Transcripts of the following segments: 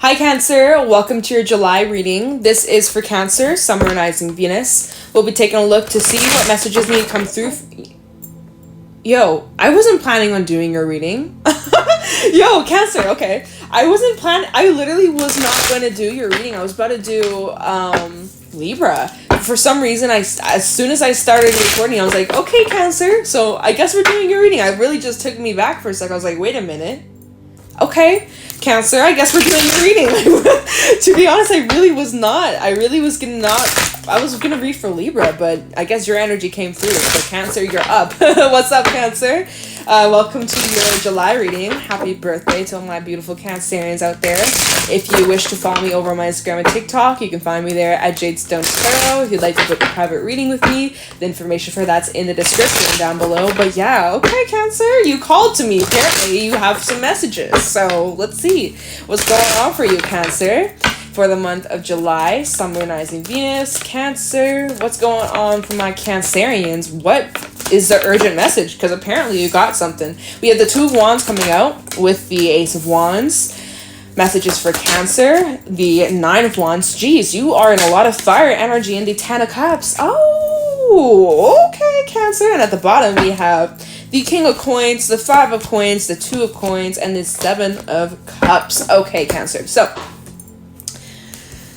Hi Cancer, welcome to your July reading. This is for Cancer, Sun, Moon, Rising, Venus. We'll be taking a look to see what messages need to come through. Yo, I wasn't planning on doing your reading. Yo, Cancer, okay. I literally was not going to do your reading. I was about to do Libra. For some reason, as soon as I started recording, I was like, okay, Cancer, so I guess we're doing your reading. It really just took me back for a second. I was like, wait a minute. Okay, Cancer, I guess we're doing your reading. To be honest, I was gonna read for Libra, but I guess your energy came through. So Cancer, you're up. What's up, Cancer? Welcome to your July reading. Happy birthday to all my beautiful Cancerians out there. If you wish to follow me over on my Instagram and TikTok, you can find me there at JadeStoneTarot. If you'd like to book a private reading with me, the information for that's in the description down below. But yeah, okay, Cancer, you called to me. Apparently, you have some messages. So let's see what's going on for you, Cancer. For the month of July, Sun, Moon, Rising, Venus, Cancer. What's going on for my Cancerians? What is the urgent message? Because apparently you got something. We have the Two of Wands coming out with the Ace of Wands. Messages for Cancer. The Nine of Wands. Geez, you are in a lot of fire energy in the Ten of Cups. Oh, okay, Cancer. And at the bottom we have the King of Coins, the Five of Coins, the Two of Coins, and the Seven of Cups. Okay, Cancer. So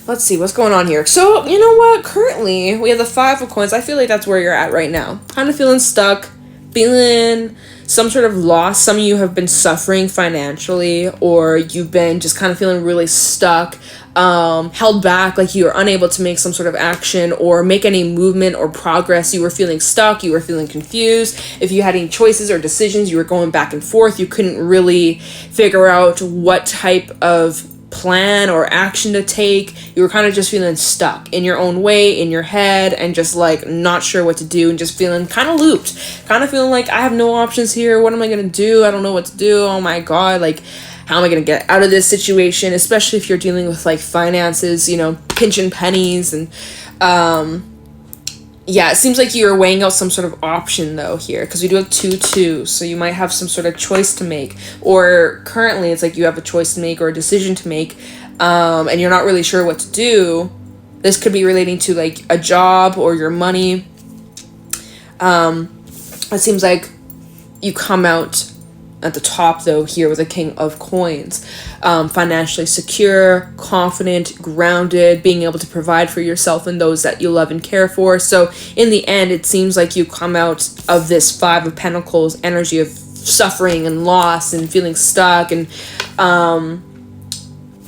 let's see what's going on here. So, you know what? Currently, we have the Five of Coins. I feel like that's where you're at right now. Kind of feeling stuck, feeling some sort of loss. Some of you have been suffering financially, or you've been just kind of feeling really stuck, held back, like you are unable to make some sort of action or make any movement or progress. You were feeling stuck. You were feeling confused. If you had any choices or decisions, you were going back and forth. You couldn't really figure out what type of plan or action to take. You were kind of just feeling stuck in your own way, in your head, and just like not sure what to do, and just feeling kind of looped, kind of feeling like I have no options here. What am I gonna do? I don't know what to do. Oh my god, like how am I gonna get out of this situation? Especially if you're dealing with like finances, you know, pinching pennies. And yeah, it seems like you're weighing out some sort of option though here, because we do have 2-2, so you might have some sort of choice to make, or currently it's like you have a choice to make or a decision to make, and you're not really sure what to do. This could be relating to like a job or your money. It seems like you come out at the top though here with a King of Coins, financially secure, confident, grounded, being able to provide for yourself and those that you love and care for. So in the end, it seems like you come out of this Five of Pentacles energy of suffering and loss and feeling stuck, and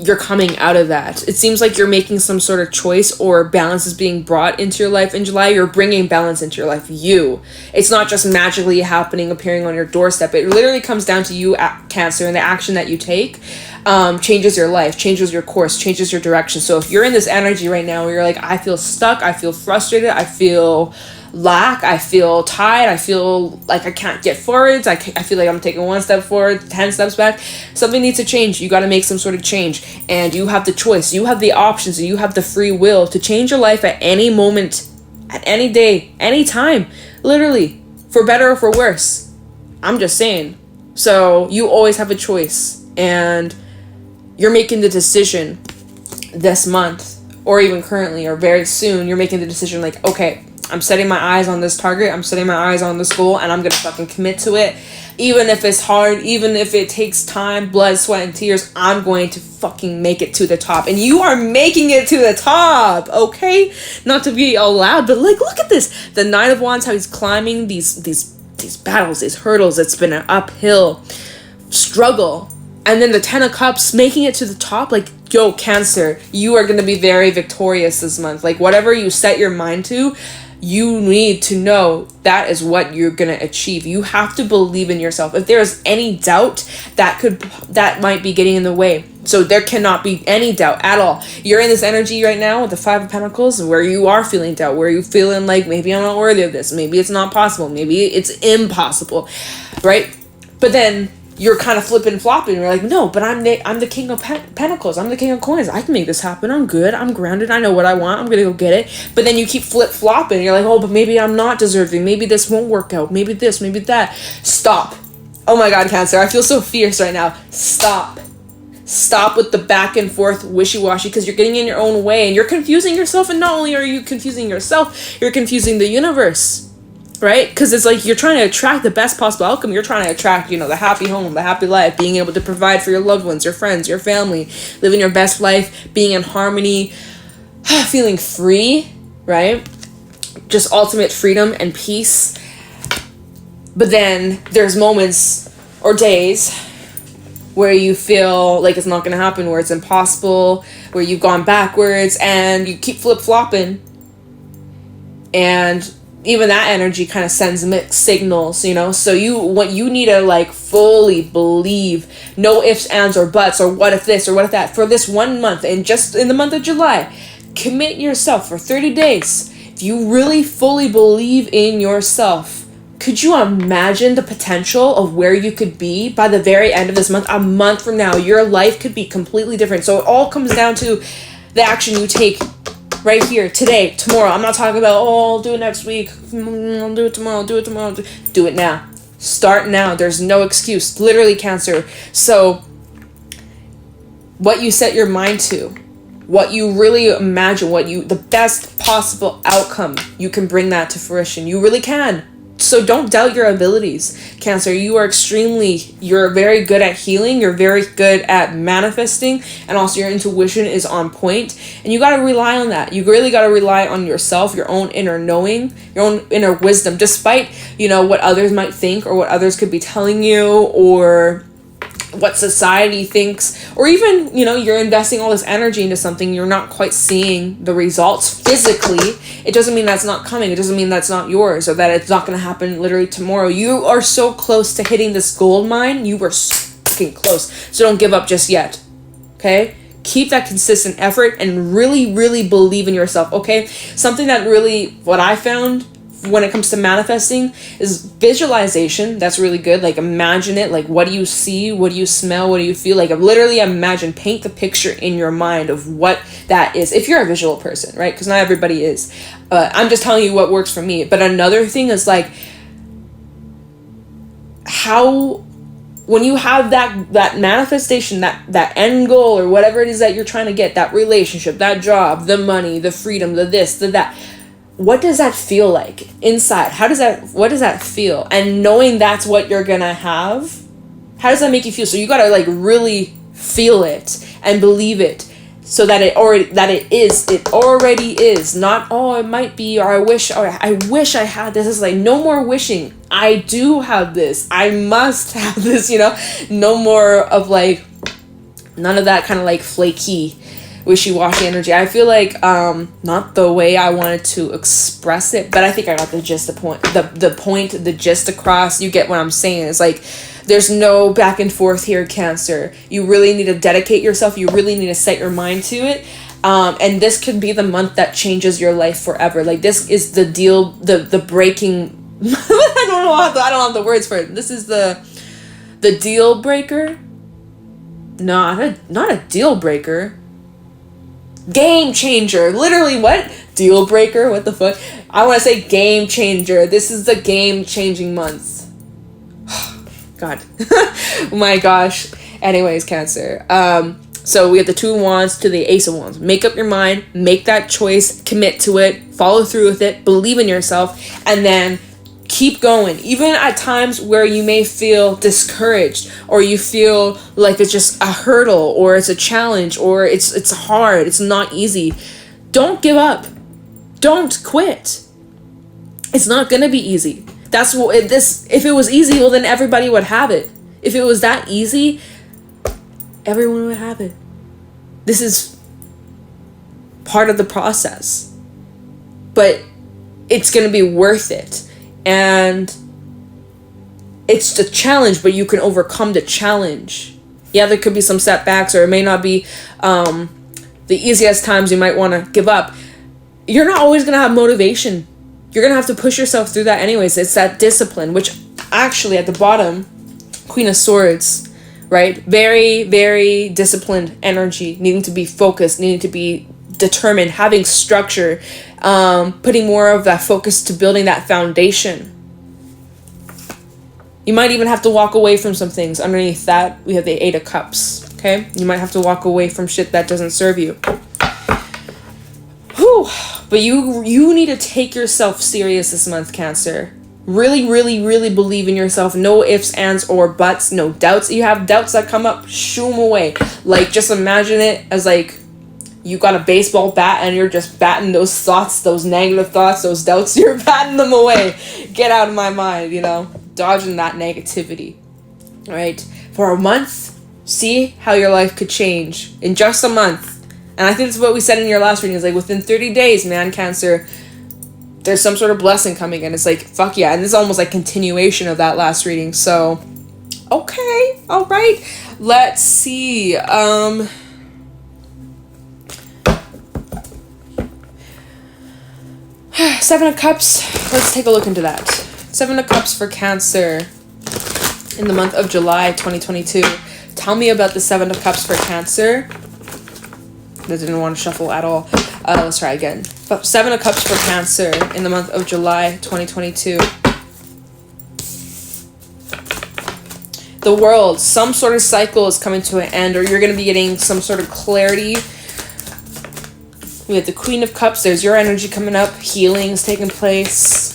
you're coming out of that. It seems like you're making some sort of choice, or balance is being brought into your life in July. You're bringing balance into your life. It's not just magically happening, appearing on your doorstep. It literally comes down to you, Cancer, and the action that you take changes your life, changes your course, changes your direction. So if you're in this energy right now where you're like, I feel stuck, I feel frustrated, I feel lack, I feel tired, I feel like I can't get forwards, I feel like I'm taking one step forward, 10 steps back. Something needs to change. You got to make some sort of change, and you have the choice, you have the options, and you have the free will to change your life at any moment, at any day, any time, literally, for better or for worse. I'm just saying. So you always have a choice, and you're making the decision this month, or even currently, or very soon. You're making the decision like, okay, I'm setting my eyes on this target, I'm setting my eyes on this goal, and I'm gonna fucking commit to it. Even if it's hard, even if it takes time, blood, sweat, and tears, I'm going to fucking make it to the top. And you are making it to the top, okay? Not to be all loud, but like, look at this. The Nine of Wands, how he's climbing these battles, these hurdles. It's been an uphill struggle. And then the Ten of Cups, making it to the top. Like, yo, Cancer, you are gonna be very victorious this month. Like, whatever you set your mind to, you need to know that is what you're going to achieve. You have to believe in yourself. If there is any doubt, that might be getting in the way. So there cannot be any doubt at all. You're in this energy right now with the Five of Pentacles where you are feeling doubt, where you're feeling like maybe I'm not worthy of this. Maybe it's not possible. Maybe it's impossible, right? But then you're kind of flipping flopping. You're like, no, but I'm the King of Pentacles. I'm the King of Coins. I can make this happen. I'm good. I'm grounded. I know what I want. I'm going to go get it. But then you keep flip flopping. You're like, oh, but maybe I'm not deserving. Maybe this won't work out. Maybe this, maybe that. Stop. Oh my God, Cancer. I feel so fierce right now. Stop. Stop with the back and forth wishy-washy, because you're getting in your own way and you're confusing yourself. And not only are you confusing yourself, you're confusing the universe, right? Because it's like you're trying to attract the best possible outcome. You're trying to attract, the happy home, the happy life, being able to provide for your loved ones, your friends, your family, living your best life, being in harmony, feeling free, right? Just ultimate freedom and peace. But then there's moments or days where you feel like it's not going to happen, where it's impossible, where you've gone backwards and you keep flip-flopping. And even that energy kind of sends mixed signals, So you need to fully believe, no ifs, ands, or buts, or what if this or what if that, for this 1 month, and just in the month of July. Commit yourself for 30 days. If you really fully believe in yourself, could you imagine the potential of where you could be by the very end of this month? A month from now, your life could be completely different. So it all comes down to the action you take right here, today, tomorrow. I'm not talking about, I'll do it next week. I'll do it tomorrow. Do it now. Start now. There's no excuse. Literally, Cancer. So what you set your mind to, what you really imagine, the best possible outcome, you can bring that to fruition. You really can. So don't doubt your abilities, Cancer. You're very good at healing. You're very good at manifesting. And also your intuition is on point. And you got to rely on that. You really got to rely on yourself, your own inner knowing, your own inner wisdom, despite, what others might think or what others could be telling you, or what society thinks, or even, you're investing all this energy into something, you're not quite seeing the results physically. It doesn't mean that's not coming. It doesn't mean that's not yours, or that it's not going to happen literally tomorrow. You are so close to hitting this gold mine. You were fucking close. So don't give up just yet. Okay? Keep that consistent effort and really, really believe in yourself. Okay? Something that really, what I found when it comes to manifesting is visualization. That's really good. Imagine it. What do you see? What do you smell? What do you feel? Literally imagine, paint the picture in your mind of what that is. If you're a visual person, right? Because not everybody is. I'm just telling you what works for me. But another thing is how, when you have that manifestation, that end goal, or whatever it is that you're trying to get, that relationship, that job, the money, the freedom, the this, the that, what does that feel like inside? What does that feel? And knowing that's what you're gonna have, how does that make you feel? So you gotta really feel it and believe it, so that it already is. Not, it might be, or I wish I had this. It's no more wishing. I do have this. I must have this, no more of none of that kind of flaky, wishy-washy energy. I feel not the way I wanted to express it, but I think I got the gist, the gist across. You get what I'm saying. It's there's no back and forth here, Cancer. You really need to dedicate yourself. You really need to set your mind to it. And this could be the month that changes your life forever. This is the deal, the breaking, I don't have the words for it. This is the deal breaker. Not a deal breaker. Game changer. Literally, what? Deal breaker? What the fuck? I want to say game changer. This is the game changing month. God. Oh my gosh. Anyways, Cancer. So we have the Two of Wands to the Ace of Wands. Make up your mind. Make that choice. Commit to it. Follow through with it. Believe in yourself. And then keep going. Even at times where you may feel discouraged, or you feel like it's just a hurdle, or it's a challenge, or it's hard, it's not easy. Don't give up. Don't quit. It's not going to be easy. That's what if it was easy, well then everybody would have it. If it was that easy, everyone would have it. This is part of the process. But it's going to be worth it. And it's the challenge, but you can overcome the challenge. Yeah, there could be some setbacks, or it may not be the easiest times. You might want to give up. You're not always going to have motivation. You're going to have to push yourself through that anyways. It's that discipline, which actually at the bottom, Queen of Swords, right? Very, very disciplined energy, needing to be focused, needing to be determined, having structure, putting more of that focus to building that foundation. You might even have to walk away from some things. Underneath that, we have the Eight of Cups. Okay? You might have to walk away from shit that doesn't serve you. Whew. But you need to take yourself serious this month, Cancer. Really, really, really believe in yourself. No ifs, ands, or buts. No doubts. You have doubts that come up, shoo them away. Like, just imagine it as like you got a baseball bat and you're just batting those thoughts, those negative thoughts, those doubts. You're batting them away. Get out of my mind, you know. Dodging that negativity. All right? For a month, see how your life could change in just a month. And I think that's what we said in your last reading. It's like within 30 days, man, Cancer, there's some sort of blessing coming in. It's like, fuck yeah. And this is almost like continuation of that last reading. So, okay. All right. Let's see. Seven of Cups. Let's take a look into that. Seven of Cups for Cancer in the month of July 2022. Tell me about the Seven of Cups for Cancer. I didn't want to shuffle at all. Let's try again. Seven of Cups for Cancer in the month of July 2022. The World. Some sort of cycle is coming to an end, or you're going to be getting some sort of clarity. We have the Queen of Cups. There's your energy coming up. Healing is taking place.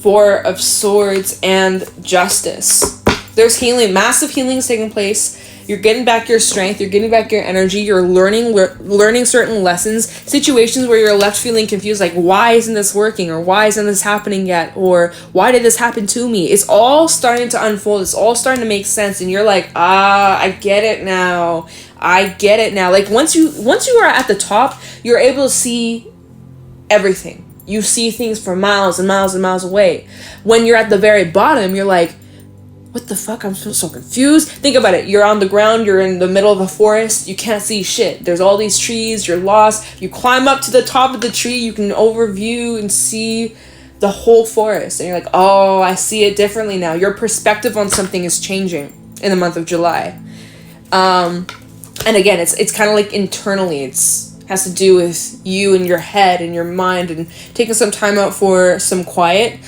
Four of Swords and Justice. There's healing. Massive healing is taking place. You're getting back your strength. You're getting back your energy. You're learning certain lessons. Situations where you're left feeling confused, like, why isn't this working? Or why isn't this happening yet? Or why did this happen to me? It's all starting to unfold. It's all starting to make sense. And you're like, I get it now. I get it now. Like, once you are at the top, you're able to see everything. You see things for miles and miles and miles away. When you're at the very bottom, you're like, what the fuck? I'm so confused. Think about it. You're on the ground. You're in the middle of a forest. You can't see shit. There's all these trees. You're lost. You climb up to the top of the tree. You can overview and see the whole forest. And you're like, oh, I see it differently now. Your perspective on something is changing in the month of July. And again, it's kind of like internally. Has to do with you and your head and your mind, and taking some time out for some quiet.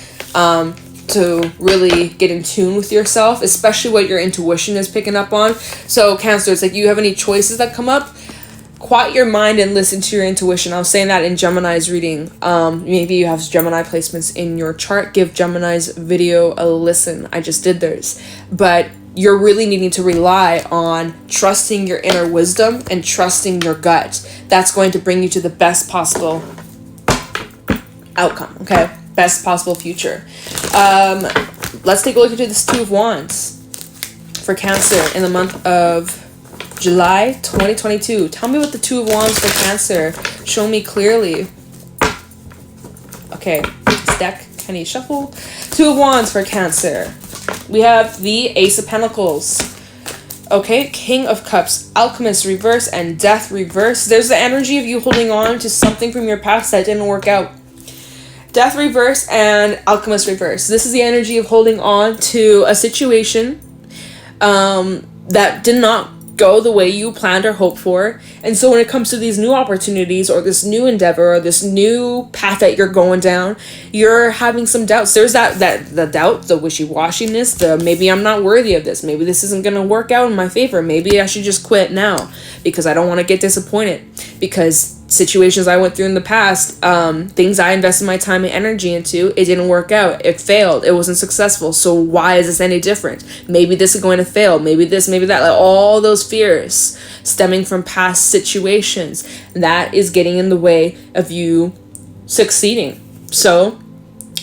To really get in tune with yourself, especially what your intuition is picking up on. So Cancer, it's like you have any choices that come up, quiet your mind and listen to your intuition. I was saying that in Gemini's reading. Maybe you have Gemini placements in your chart. Give Gemini's video a listen. I just did theirs. But you're really needing to rely on trusting your inner wisdom and trusting your gut. That's going to bring you to the best possible outcome, okay? Best possible future. Let's take a look into this Two of Wands for Cancer in the month of July 2022. Tell me what the Two of Wands for Cancer. Show me clearly. Okay, this deck, can you shuffle? Two of Wands for Cancer. We have the Ace of Pentacles. Okay, King of Cups, Alchemist reverse, and Death reverse. There's the energy of you holding on to something from your past that didn't work out. Death reverse and Alchemist reverse. This is the energy of holding on to a situation that did not go the way you planned or hoped for. And so when it comes to these new opportunities or this new endeavor or this new path that you're going down, you're having some doubts. There's the doubt, the wishy-washiness, the maybe I'm not worthy of this. Maybe this isn't going to work out in my favor. Maybe I should just quit now because I don't want to get disappointed. Because situations I went through in the past, things I invested my time and energy into, it didn't work out. It failed. It wasn't successful. So why is this any different? Maybe this is going to fail. Maybe this, maybe that. Like all those fears stemming from past situations. That is getting in the way of you succeeding. So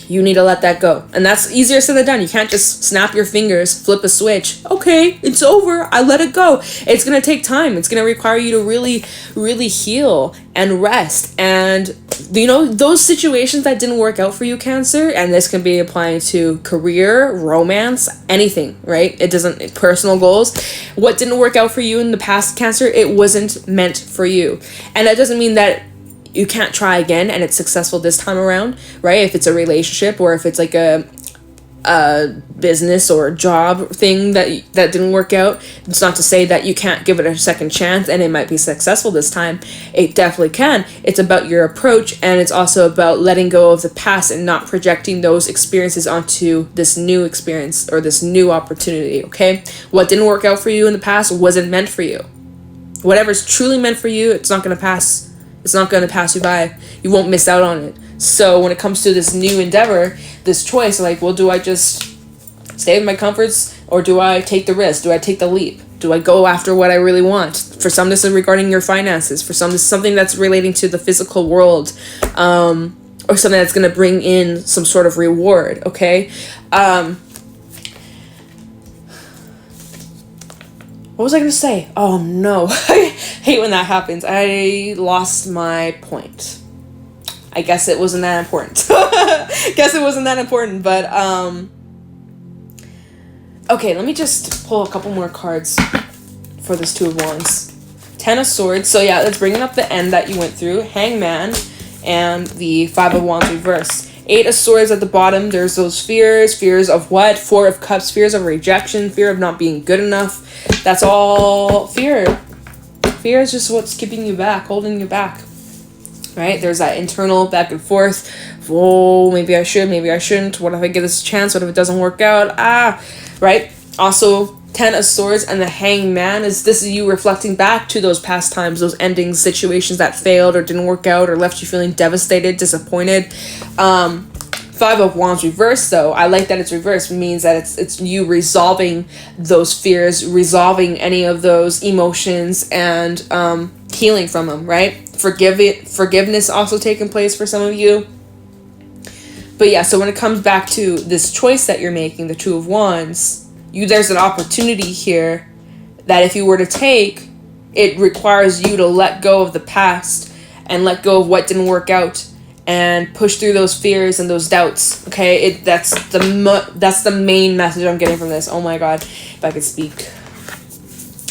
you need to let that go. And that's easier said than done. You can't just snap your fingers, flip a switch. Okay, it's over. I let it go. It's going to take time. It's going to require you to really, really heal and rest. And, you know, those situations that didn't work out for you, Cancer, and this can be applying to career, romance, anything, right? It doesn't, personal goals. What didn't work out for you in the past, Cancer, it wasn't meant for you. And that doesn't mean that you can't try again and it's successful this time around, right? If it's a relationship or if it's like a a business or a job thing that didn't work out. It's not to say that you can't give it a second chance and it might be successful this time. It definitely can. It's about your approach, and it's also about letting go of the past and not projecting those experiences onto this new experience or this new opportunity, okay? What didn't work out for you in the past wasn't meant for you. Whatever's truly meant for you, it's not going to pass. It's not going to pass you by. You won't miss out on it. So when it comes to this new endeavor, this choice, like, well, do I just stay in my comforts, or do I take the risk? Do I take the leap? Do I go after what I really want? For some, this is regarding your finances. For some, this is something that's relating to the physical world, or something that's going to bring in some sort of reward, okay? What was I going to say? Oh, no. I hate when that happens. I lost my point. I guess it wasn't that important. But, okay, let me just pull a couple more cards for this Two of Wands. 10 of Swords. So, yeah, that's bringing up the end that you went through. Hangman and the Five of Wands reverse. 8 of Swords at the bottom. There's those fears. Fears of what? 4 of Cups. Fears of rejection. Fear of not being good enough. That's all fear. Fear is just what's keeping you back, holding you back. Right? There's that internal back and forth. Oh, maybe I should, maybe I shouldn't. What if I give this a chance? What if it doesn't work out? Right? Also, 10 of Swords and the Hangman this is you reflecting back to those past times, those endings, situations that failed or didn't work out or left you feeling devastated, disappointed. 5 of Wands reverse, though. I like that it's reversed. It means that it's you resolving those fears, resolving any of those emotions, and healing from them, right? Forgiveness also taking place for some of you. But yeah, so when it comes back to this choice that you're making, the Two of Wands, there's an opportunity here that if you were to take, it requires you to let go of the past and let go of what didn't work out and push through those fears and those doubts. Okay, that's the main message I'm getting from this. Oh my God, if I could speak.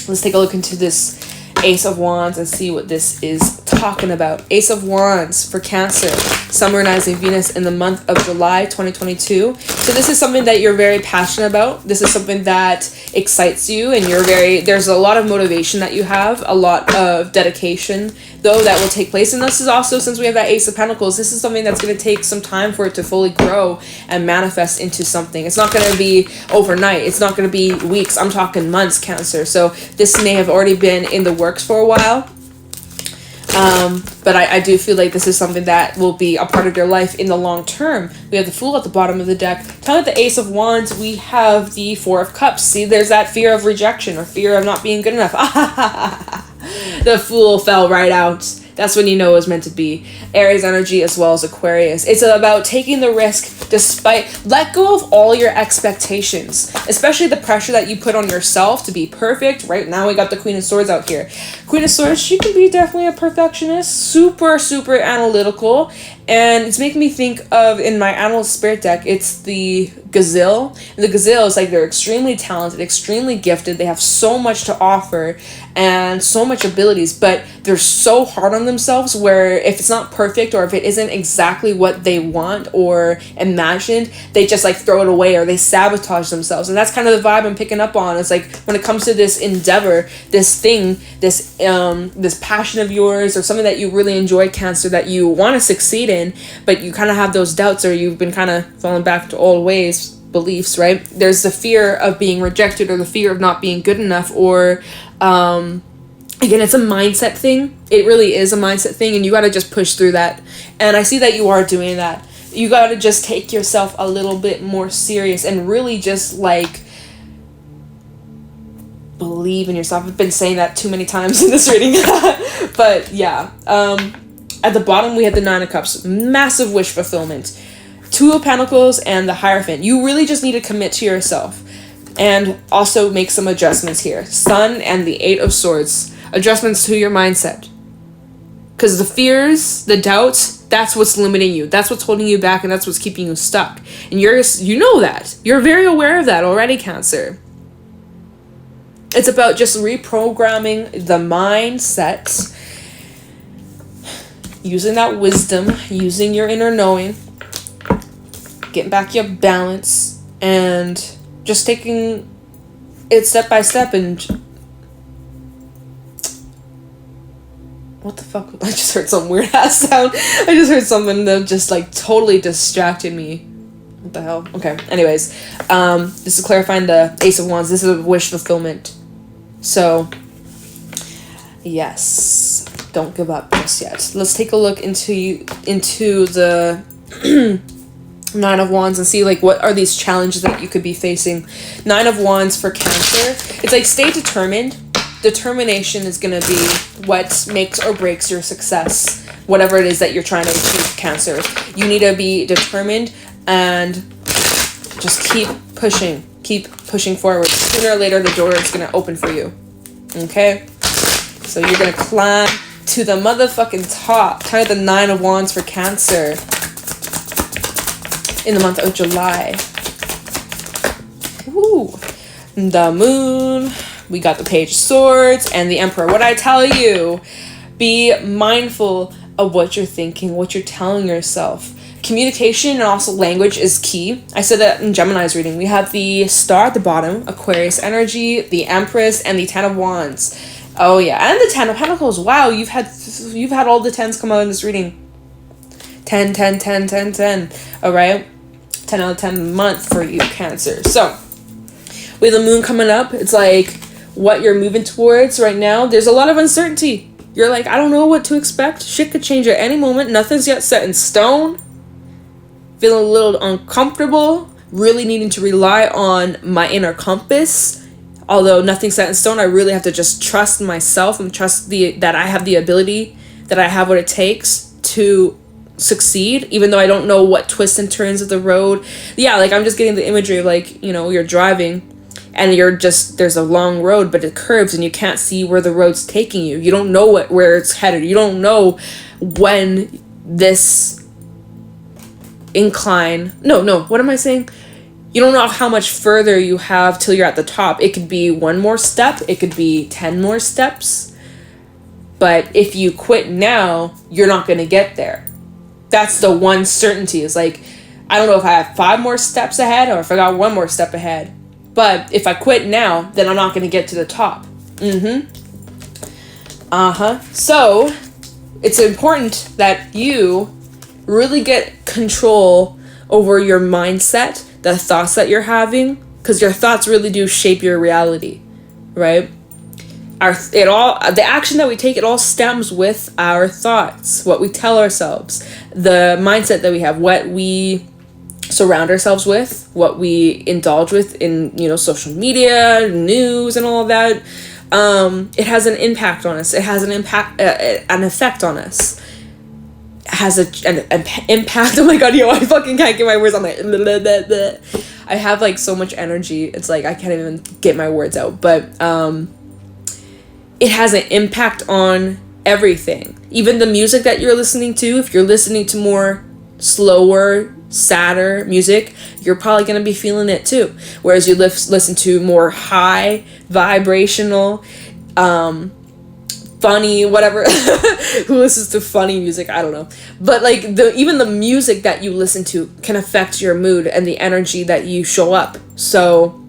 Let's take a look into this Ace of Wands and see what this is talking about. Ace of Wands for Cancer, Sun, Moon, Rising, Venus in the month of July 2022. So this is something that you're very passionate about. This is something that excites you, and there's a lot of motivation that you have, a lot of dedication though that will take place. And this is also, since we have that Ace of Pentacles, this is something that's going to take some time for it to fully grow and manifest into something. It's not going to be overnight. It's not going to be weeks. I'm talking months, Cancer. So this may have already been in the works for a while. But I do feel like this is something that will be a part of your life in the long term. We have the Fool at the bottom of the deck. Telling the Ace of Wands, we have the Four of Cups. See, there's that fear of rejection or fear of not being good enough. The Fool fell right out. That's when you know it was meant to be. Aries energy as well as Aquarius. It's about taking the risk let go of all your expectations, especially the pressure that you put on yourself to be perfect. Right now we got the Queen of Swords out here. Queen of Swords, she can be definitely a perfectionist, super, super analytical. And it's making me think of, in my Animal Spirit deck, it's the Gazelle. And the Gazelle is like, they're extremely talented, extremely gifted. They have so much to offer and so much abilities, but they're so hard on themselves where if it's not perfect or if it isn't exactly what they want or imagined, they just like throw it away or they sabotage themselves. And that's kind of the vibe I'm picking up on. It's like when it comes to this endeavor, this thing, this passion of yours or something that you really enjoy, Cancer, that you want to succeed in, but you kind of have those doubts or you've been kind of falling back to old ways, beliefs, right? There's the fear of being rejected or the fear of not being good enough, or again, it's a mindset thing. It really is a mindset thing, and you got to just push through that. And I see that you are doing that. You got to just take yourself a little bit more serious and really just like believe in yourself. I've been saying that too many times in this reading. But yeah, at the bottom we have the Nine of Cups, massive wish fulfillment. Two of Pentacles and the Hierophant. You really just need to commit to yourself and also make some adjustments here. Sun and the Eight of Swords. Adjustments to your mindset. Because the fears, the doubts, that's what's limiting you. That's what's holding you back, and that's what's keeping you stuck. And you know that. You're very aware of that already, Cancer. It's about just reprogramming the mindset, using that wisdom, using your inner knowing, getting back your balance, and just taking it step by step. And what the fuck? I just heard some weird ass sound. I just heard something that just like totally distracted me. What the hell? Okay. Anyways, this is clarifying the Ace of Wands. This is a wish fulfillment. So, yes, don't give up just yet. Let's take a look into the Nine of Wands and see like what are these challenges that you could be facing. Nine of Wands for Cancer. It's like stay determined. Determination is going to be what makes or breaks your success. Whatever it is that you're trying to achieve, Cancer. You need to be determined and just keep pushing forward. Sooner or later, the door is going to open for you. Okay? So you're going to climb to the motherfucking top. Kind of the Nine of Wands for Cancer in the month of July. Ooh. The Moon. We got the Page of Swords and the Emperor. What I tell you, be mindful of what you're thinking, what you're telling yourself. Communication and also language is key. I said that in Gemini's reading. We have the Star at the bottom, Aquarius energy, the Empress, and the Ten of Wands. Oh yeah, and the Ten of Pentacles. Wow, you've had all the tens come out in this reading. 10, 10, 10, 10, 10. All right, 10 out of 10 month for you, Cancer. So with the Moon coming up, it's like what you're moving towards right now. There's a lot of uncertainty. You're like, I don't know what to expect. Shit could change at any moment. Nothing's yet set in stone. Feeling a little uncomfortable, really needing to rely on my inner compass. Although nothing's set in stone, I really have to just trust myself and trust that I have the ability, that I have what it takes to succeed, even though I don't know what twists and turns of the road. Yeah, like I'm just getting the imagery of like, you know, you're driving and there's a long road, but it curves and you can't see where the road's taking you. You don't know where it's headed. You don't know when this incline, what am I saying? You don't know how much further you have till you're at the top. It could be one more step, it could be 10 more steps, but if you quit now, you're not going to get there. That's the one certainty. Is like, I don't know if I have 5 more steps ahead or if I got 1 more step ahead, but if I quit now, then I'm not going to get to the top. So it's important that you really get control over your mindset, the thoughts that you're having, because your thoughts really do shape your reality, right? The action that we take, it all stems with our thoughts, what we tell ourselves, the mindset that we have, what we surround ourselves with, what we indulge with in, social media, news, and all of that. It has an impact on us. It has an effect on us. Has an impact. Oh my god, I fucking can't get my words on that. I have like so much energy, it's like I can't even get my words out, but it has an impact on everything. Even the music that you're listening to, if you're listening to more slower, sadder music, you're probably going to be feeling it too. Whereas you listen to more high vibrational, funny, whatever. Who listens to funny music? I don't know. But like even the music that you listen to can affect your mood and the energy that you show up. So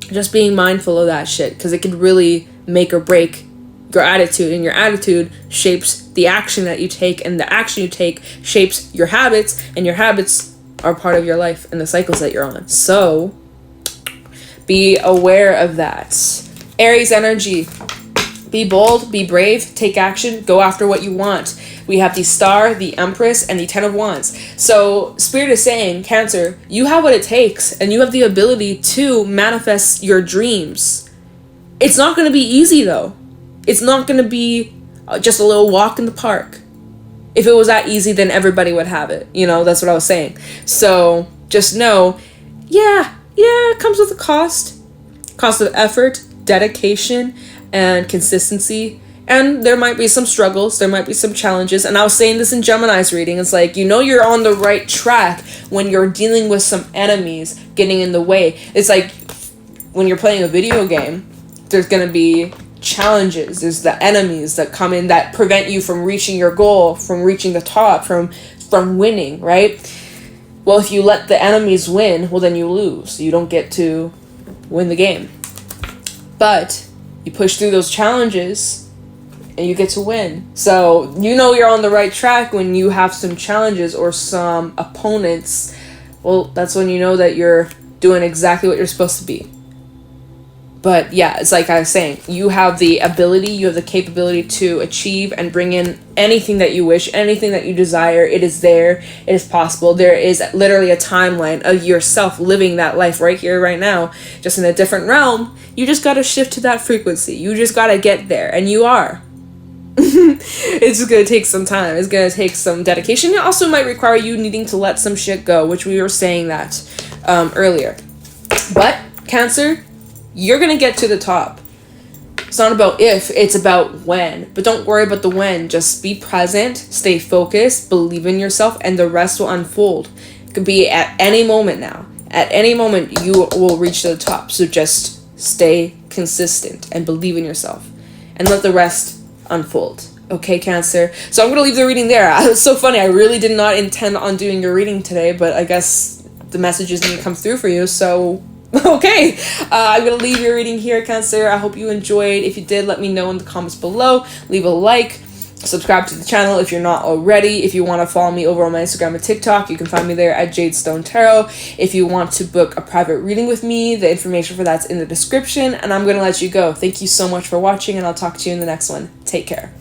just being mindful of that shit, because it could really make or break your attitude, and your attitude shapes the action that you take, and the action you take shapes your habits, and your habits are part of your life and the cycles that you're on. So be aware of that. Aries energy. Be bold, be brave, take action, go after what you want. We have the Star, the Empress, and the Ten of Wands. So Spirit is saying, Cancer, you have what it takes, and you have the ability to manifest your dreams. It's not going to be easy, though. It's not going to be just a little walk in the park. If it was that easy, then everybody would have it. That's what I was saying. So just know, it comes with a cost. Cost of effort, dedication, and consistency. And there might be some struggles. There might be some challenges. And I was saying this in Gemini's reading. It's like, you're on the right track when you're dealing with some enemies getting in the way. It's like when you're playing a video game, there's going to be challenges. There's the enemies that come in that prevent you from reaching your goal, from reaching the top, from winning, right? Well, if you let the enemies win, well, then you lose. You don't get to win the game. But you push through those challenges and you get to win. So you know you're on the right track when you have some challenges or some opponents. Well, that's when you know that you're doing exactly what you're supposed to be. But yeah, it's like I was saying, you have the ability, you have the capability to achieve and bring in anything that you wish, anything that you desire. It is there. It is possible. There is literally a timeline of yourself living that life right here, right now, just in a different realm. You just got to shift to that frequency. You just got to get there, and you are. It's just going to take some time. It's going to take some dedication. It also might require you needing to let some shit go, which we were saying that earlier. But Cancer, you're going to get to the top. It's not about if, it's about when. But don't worry about the when. Just be present, stay focused, believe in yourself, and the rest will unfold. It could be at any moment now. At any moment, you will reach the top. So just stay consistent and believe in yourself. And let the rest unfold. Okay, Cancer? So I'm going to leave the reading there. It's so funny. I really did not intend on doing your reading today, but I guess the messages didn't come through for you, so... Okay, I'm going to leave your reading here, Cancer. I hope you enjoyed. If you did, let me know in the comments below. Leave a like. Subscribe to the channel if you're not already. If you want to follow me over on my Instagram and TikTok, you can find me there at JadeStoneTarot. If you want to book a private reading with me, the information for that's in the description. And I'm going to let you go. Thank you so much for watching, and I'll talk to you in the next one. Take care.